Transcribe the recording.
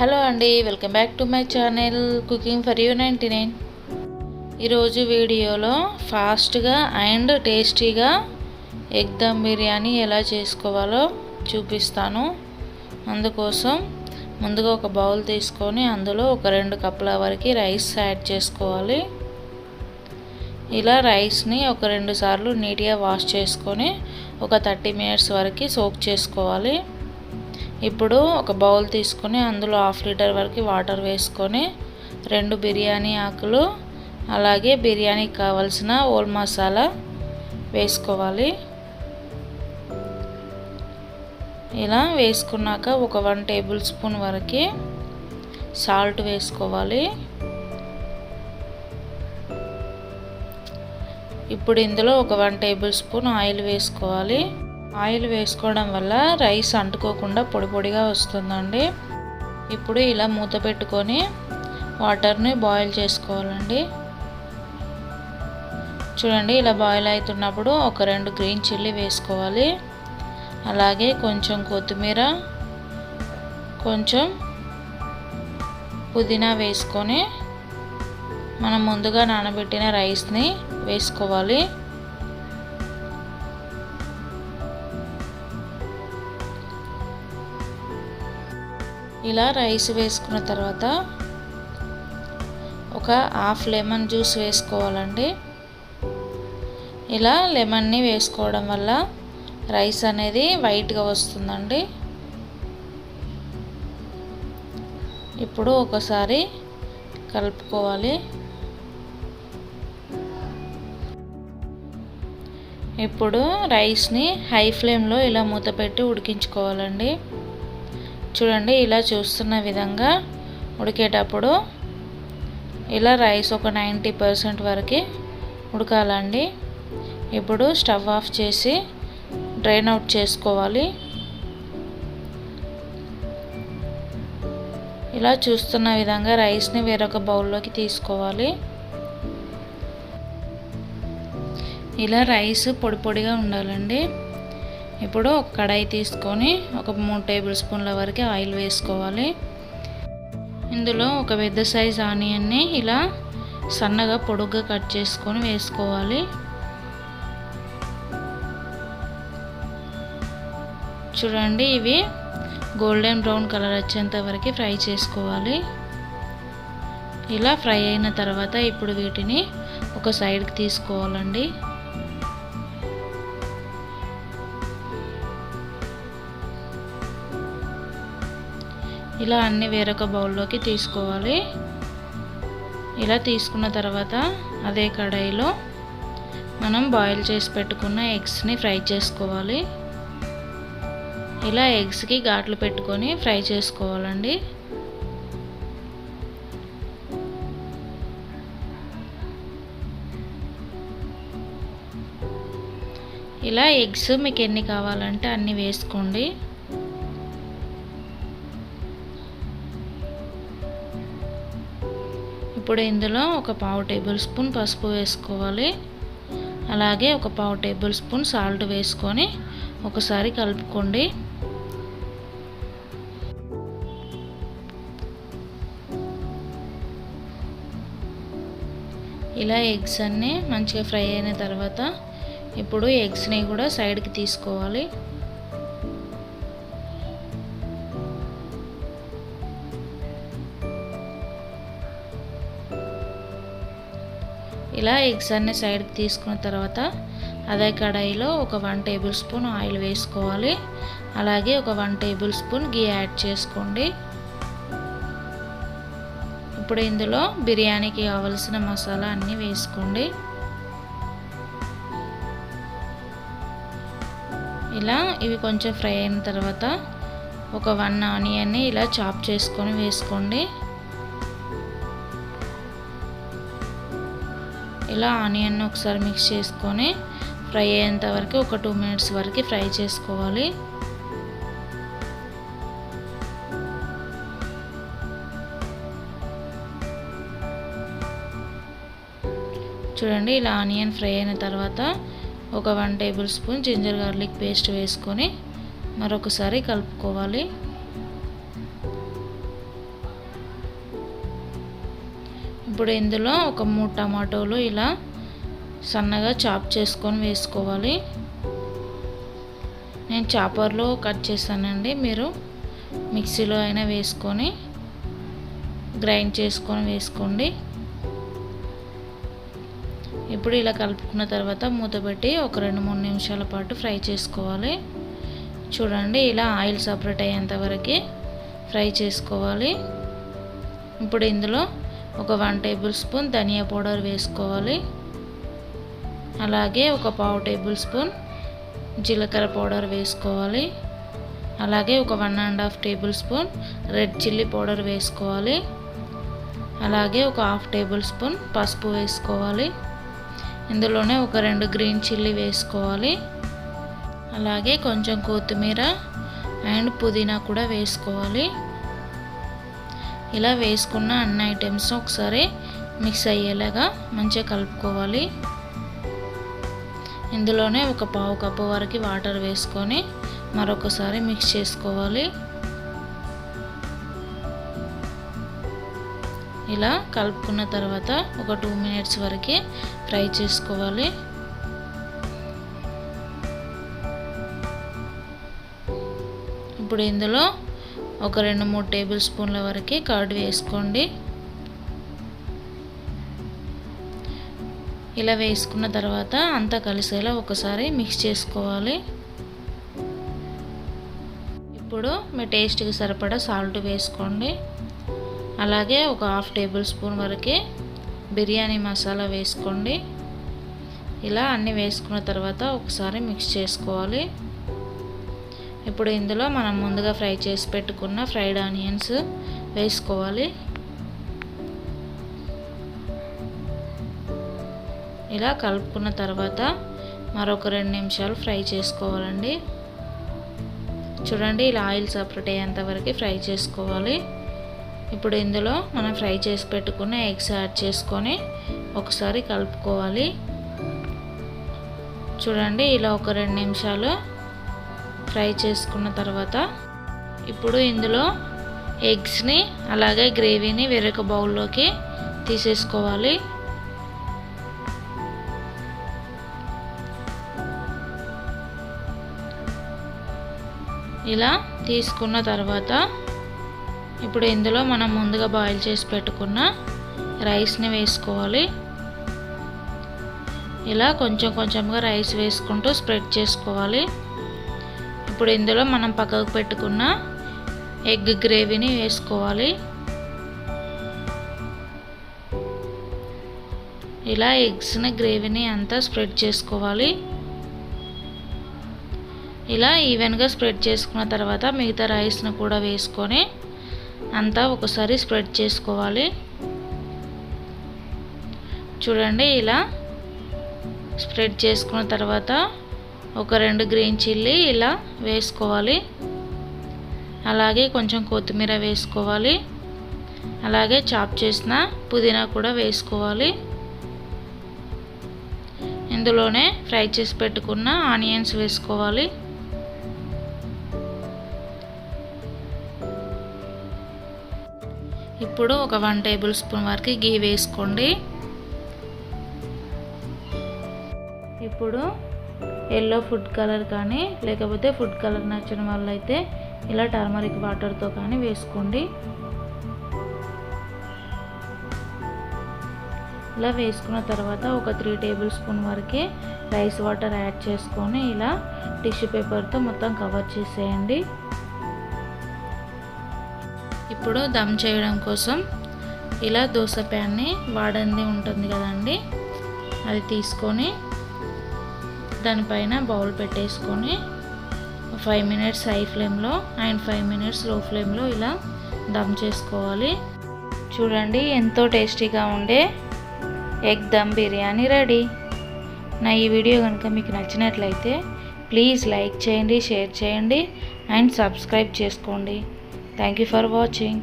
Hello అండి, welcome back to my channel cooking for you 99. ఈరోజు వీడియోలో ఫాస్ట్గా అండ్ టేస్టీగా ఎగ్ దమ్ బిర్యానీ ఎలా చేసుకోవాలో చూపిస్తాను. అందుకోసం ముందుగా ఒక బౌల్ తీసుకొని అందులో ఒక 2 కప్పుల వరకు రైస్ యాడ్ చేసుకోవాలి. ఇలా రైస్ని ఒక 2 సార్లు నీట్గా వాష్ చేసుకొని ఒక 30 మినిట్స్ వరకు సోక్ చేసుకోవాలి. ఇప్పుడు ఒక బౌల్ తీసుకొని అందులో 1/2 లీటర్ వరకు వాటర్ వేసుకొని 2 బిర్యానీ ఆకులు అలాగే బిర్యానీకి కావాల్సిన హోల్ మసాలా వేసుకోవాలి. ఇలా వేసుకున్నాక ఒక 1 టేబుల్ స్పూన్ వరకు సాల్ట్ వేసుకోవాలి. ఇప్పుడు ఇందులో ఒక 1 టేబుల్ స్పూన్ ఆయిల్ వేసుకోవాలి. ఆయిల్ వేసుకోవడం వల్ల రైస్ అంటుకోకుండా పొడి పొడిగా వస్తుందండి. ఇప్పుడు ఇలా మూత పెట్టుకొని వాటర్ని బాయిల్ చేసుకోవాలండి. చూడండి, ఇలా బాయిల్ అవుతున్నప్పుడు ఒక 2 గ్రీన్ చిల్లీ వేసుకోవాలి. అలాగే కొంచెం కొత్తిమీర, కొంచెం పుదీనా వేసుకొని మనం ముందుగా నానబెట్టిన రైస్ని వేసుకోవాలి. ఇలా రైస్ వేసుకున్న తర్వాత ఒక 1/2 లెమన్ జ్యూస్ వేసుకోవాలండి. ఇలా లెమన్ని వేసుకోవడం వల్ల రైస్ అనేది వైట్గా వస్తుందండి. ఇప్పుడు ఒకసారి కలుపుకోవాలి. ఇప్పుడు రైస్ని హై ఫ్లేమ్లో ఇలా మూత పెట్టి ఉడికించుకోవాలండి. చూడండి, ఇలా చూస్తున్న విధంగా ఉడికేటప్పుడు ఇలా రైస్ ఒక 90% వరకు ఉడకాలండి. ఇప్పుడు స్టవ్ ఆఫ్ చేసి డ్రైన్ అవుట్ చేసుకోవాలి. ఇలా చూస్తున్న విధంగా రైస్ని వేరొక బౌల్లోకి తీసుకోవాలి. ఇలా రైస్ పొడి పొడిగా ఉండాలండి. ఇప్పుడు ఒక కడాయి తీసుకొని ఒక 3 టేబుల్ స్పూన్ల వరకు ఆయిల్ వేసుకోవాలి. ఇందులో ఒక పెద్ద సైజ్ ఆనియన్ని ఇలా సన్నగా పొడుగ్గా కట్ చేసుకొని వేసుకోవాలి. చూడండి, ఇవి గోల్డెన్ బ్రౌన్ కలర్ వచ్చేంత వరకు ఫ్రై చేసుకోవాలి. ఇలా ఫ్రై అయిన తర్వాత ఇప్పుడు వీటిని ఒక సైడ్కి తీసుకోవాలండి. ఇలా అన్ని వేరొక బౌల్లోకి తీసుకోవాలి. ఇలా తీసుకున్న తర్వాత అదే కడాయిలో మనం బాయిల్ చేసి పెట్టుకున్న ఎగ్స్ని ఫ్రై చేసుకోవాలి. ఇలా ఎగ్స్కి ఘాట్లు పెట్టుకొని ఫ్రై చేసుకోవాలండి. ఇలా ఎగ్స్ మీకు ఎన్ని కావాలంటే అన్ని వేసుకోండి. ఇప్పుడు ఇందులో ఒక 1/2 టేబుల్ స్పూన్ పసుపు వేసుకోవాలి. అలాగే ఒక 1/2 టేబుల్ స్పూన్ సాల్ట్ వేసుకొని ఒకసారి కలుపుకోండి. ఇలా ఎగ్స్ అన్నీ మంచిగా ఫ్రై అయిన తర్వాత ఇప్పుడు ఎగ్స్ని కూడా సైడ్కి తీసుకోవాలి. ఇలా ఎగ్స్ అన్ని సైడ్కి తీసుకున్న తర్వాత అదే కడాయిలో ఒక 1 టేబుల్ స్పూన్ ఆయిల్ వేసుకోవాలి. అలాగే ఒక 1 టేబుల్ స్పూన్ గీ యాడ్ చేసుకోండి. ఇప్పుడు ఇందులో బిర్యానీకి కావలసిన మసాలా అన్నీ వేసుకోండి. ఇలా ఇవి కొంచెం ఫ్రై అయిన తర్వాత ఒక 1 ఆనియన్ని ఇలా చాప్ చేసుకొని వేసుకోండి. ఇలా ఆనియన్ ఒకసారి మిక్స్ చేసుకొని ఫ్రై అయ్యేంత వరకు ఒక 2 మినిట్స్ వరకు ఫ్రై చేసుకోవాలి. చూడండి, ఇలా ఆనియన్ ఫ్రై అయిన తర్వాత ఒక 1 tablespoon ginger garlic paste వేసుకొని మరొకసారి కలుపుకోవాలి. ఇప్పుడు ఇందులో ఒక 3 టమాటోలు ఇలా సన్నగా చాప్ చేసుకొని వేసుకోవాలి. నేను చాపర్లో కట్ చేశానండి, మీరు మిక్సీలో అయినా వేసుకొని గ్రైండ్ చేసుకొని వేసుకోండి. ఇప్పుడు ఇలా కలుపుకున్న తర్వాత మూత పెట్టి ఒక 2-3 నిమిషాల పాటు ఫ్రై చేసుకోవాలి. చూడండి, ఇలా ఆయిల్ సపరేట్ అయ్యేంత వరకు ఫ్రై చేసుకోవాలి. ఇప్పుడు ఇందులో ఒక 1 టేబుల్ స్పూన్ ధనియా పౌడర్ వేసుకోవాలి. అలాగే ఒక 1/2 టేబుల్ స్పూన్ జీలకర్ర పౌడర్ వేసుకోవాలి. అలాగే ఒక 1.5 table spoon red chilli powder వేసుకోవాలి. అలాగే ఒక 1/2 టేబుల్ స్పూన్ పసుపు వేసుకోవాలి. ఇందులోనే ఒక 2 గ్రీన్ చిల్లీ వేసుకోవాలి. అలాగే కొంచెం కొత్తిమీర అండ్ పుదీనా కూడా వేసుకోవాలి. ఇలా వేసుకున్న అన్ని ఐటమ్స్ ఒకసారి మిక్స్ అయ్యేలాగా మంచిగా కలుపుకోవాలి. ఇందులోనే ఒక 1/2 కప్పు వరకు వాటర్ వేసుకొని మరొకసారి మిక్స్ చేసుకోవాలి. ఇలా కలుపుకున్న తర్వాత ఒక 2 మినిట్స్ వరకు ఫ్రై చేసుకోవాలి. ఇప్పుడు ఇందులో ఒక 2-3 టేబుల్ స్పూన్ల వరకు కర్డ్ వేసుకోండి. ఇలా వేసుకున్న తర్వాత అంతా కలిసేలా ఒకసారి మిక్స్ చేసుకోవాలి. ఇప్పుడు మీ టేస్ట్కి సరిపడా సాల్ట్ వేసుకోండి. అలాగే ఒక 1/2 టేబుల్ స్పూన్ వరకు బిర్యానీ మసాలా వేసుకోండి. ఇలా అన్నీ వేసుకున్న తర్వాత ఒకసారి మిక్స్ చేసుకోవాలి. ఇప్పుడు ఇందులో మనం ముందుగా ఫ్రై చేసి పెట్టుకున్న ఫ్రైడ్ ఆనియన్స్ వేసుకోవాలి. ఇలా కలుపుకున్న తర్వాత మరొక 2 నిమిషాలు ఫ్రై చేసుకోవాలండి. చూడండి, ఇలా ఆయిల్ సపరేట్ అయ్యేంత వరకు ఫ్రై చేసుకోవాలి. ఇప్పుడు ఇందులో మనం ఫ్రై చేసి పెట్టుకున్న ఎగ్స్ యాడ్ చేసుకొని ఒకసారి కలుపుకోవాలి. చూడండి, ఇలా ఒక 2 నిమిషాలు ఫ్రై చేసుకున్న తర్వాత ఇప్పుడు ఇందులో ఎగ్స్ని అలాగే గ్రేవీని వేరొక బౌల్లోకి తీసేసుకోవాలి. ఇలా తీసుకున్న తర్వాత ఇప్పుడు ఇందులో మనం ముందుగా బాయిల్ చేసి పెట్టుకున్న రైస్ని వేసుకోవాలి. ఇలా కొంచెం కొంచెంగా రైస్ వేసుకుంటూ స్ప్రెడ్ చేసుకోవాలి. ఇప్పుడు ఇందులో మనం పక్కకు పెట్టుకున్న ఎగ్ గ్రేవీని వేసుకోవాలి. ఇలా ఎగ్స్ని గ్రేవీని అంతా స్ప్రెడ్ చేసుకోవాలి. ఇలా ఈవెన్గా స్ప్రెడ్ చేసుకున్న తర్వాత మిగతా రైస్ను కూడా వేసుకొని అంతా ఒకసారి స్ప్రెడ్ చేసుకోవాలి. చూడండి, ఇలా స్ప్రెడ్ చేసుకున్న తర్వాత ఒక 2 గ్రీన్ చిల్లీ ఇలా వేసుకోవాలి. అలాగే కొంచెం కొత్తిమీర వేసుకోవాలి. అలాగే చాప్ చేసిన పుదీనా కూడా వేసుకోవాలి. ఇందులోనే ఫ్రై చేసి పెట్టుకున్న ఆనియన్స్ వేసుకోవాలి. ఇప్పుడు ఒక 1 టేబుల్ స్పూన్ వరకు గీ వేసుకోండి. ఇప్పుడు ఎల్లో ఫుడ్ కలర్ కానీ లేకపోతే ఫుడ్ కలర్ నచ్చిన వాళ్ళైతే ఇలా టర్మరిక్ వాటర్తో కానీ వేసుకోండి. ఇలా వేసుకున్న తర్వాత ఒక 3 టేబుల్ స్పూన్ వరకు రైస్ వాటర్ యాడ్ చేసుకొని ఇలా టిష్యూ పేపర్తో మొత్తం కవర్ చేసేయండి. ఇప్పుడు దమ్ చేయడం కోసం ఇలా దోశ ప్యాన్ని వాడంది ఉంటుంది కదండి, అది తీసుకొని దానిపైన బౌల్ పెట్టేసుకొని 5 మినిట్స్ హై ఫ్లేమ్లో అండ్ 5 మినిట్స్ లో ఫ్లేమ్లో ఇలా దమ్ చేసుకోవాలి. చూడండి, ఎంతో టేస్టీగా ఉండే ఎగ్ దమ్ బిర్యానీ రెడీ. నా ఈ వీడియో కనుక మీకు నచ్చినట్లయితే ప్లీజ్ లైక్ చేయండి, షేర్ చేయండి అండ్ సబ్స్క్రైబ్ చేసుకోండి. Thank you for watching.